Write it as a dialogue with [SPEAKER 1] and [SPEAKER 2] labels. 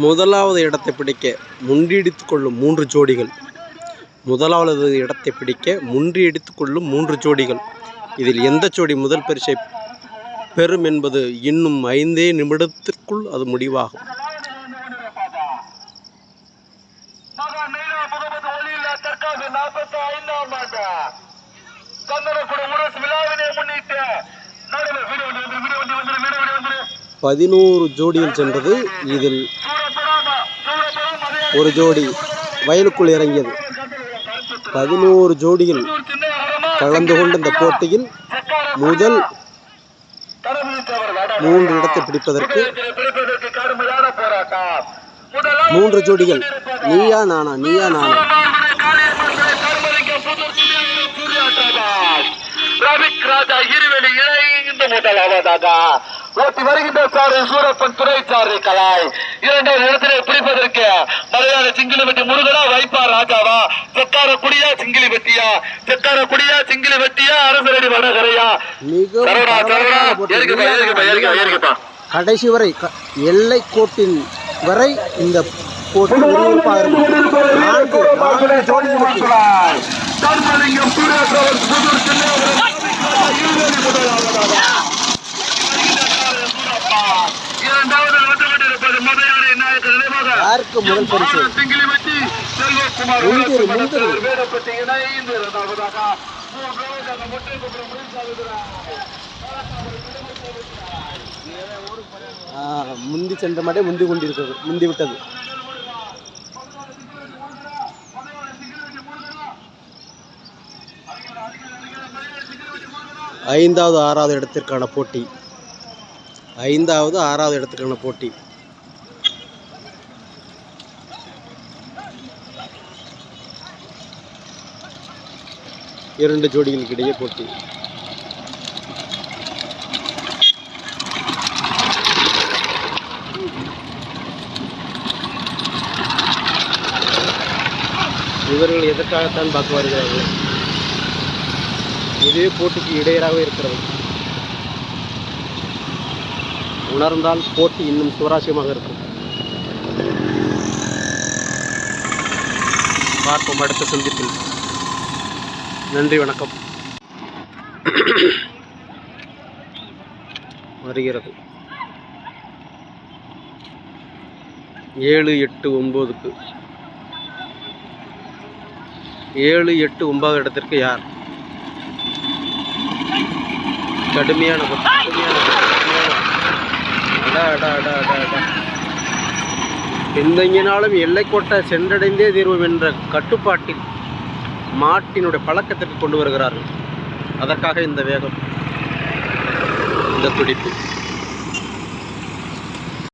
[SPEAKER 1] முதலாவது இடத்தை பிடிக்க முண்டியடித்து கொள்ளும் 3 ஜோடிகள். முதலாவது இடத்தை பிடிக்க முண்டியடித்து கொள்ளும் 3 ஜோடிகள். இதில் எந்த ஜோடி முதல் பரிசை பெறும் என்பது இன்னும் 5 நிமிடத்திற்குள் அது முடிவாகும். பதினோரு ஜோடியில் சென்றது. இதில் ஒரு ஜோடி வயலுக்குள் இறங்கியது. 11 ஜோடியில் கலந்து கொண்ட இந்த போட்டியில் முதல் 3 இடத்தை பிடிப்பதற்கு 3 ஜோடிகள் நீயா நானா நீயா நானா.
[SPEAKER 2] ஓட்டி வருகின்ற சாரு சூரப்பன் துறைச்சாரு கலாய். 2வது இடத்திலே பிடிப்பதற்கு மலையாள சிங்கிலி வெட்டி முருகனா வைப்பார் ராஜாவா, செக்கார குடியா சிங்கிலி வெட்டியா, செக்கார குடியா சிங்கிலி வெட்டியா, அரசரடி வடகரையா.
[SPEAKER 1] கடைசி வரை எல்லை கோட்டின் வரை இந்த போட்டி யாருக்கு முதல் பரிசு? முந்தி சென்ற மாட்டே முந்தி கொண்டிருக்கிறது, முந்தி விட்டது. ஐந்தாவது 6வது இடத்திற்கான போட்டி. 5வது 6வது இடத்திற்கான போட்டி. இரண்டு ஜோடிகளுக்கு இடையே போட்டி. இவர்கள் எதற்காகத்தான் பார்க்க வருகிறார்கள்? இதே போட்டிக்கு இடையராக இருக்கிறது. உணர்ந்தால் போட்டி இன்னும் சுவாரஸ்யமாக இருக்கும். பார்ப்போம் அடுத்த சந்திப்பில். நன்றி, வணக்கம். வருகிறது 7, 8, 9க்கு 7, 8, 9 இடத்திற்கு யார்? கடுமையான எந்தெங்கினாலும் எல்லைக்கோட்டை சென்றடைந்தே தீர்வோம் என்ற கட்டுப்பாட்டில் மாட்டினுடைய பழக்கத்திற்கு கொண்டு வருகிறார்கள். அதற்காக இந்த வேகம், இந்த துடிப்பு.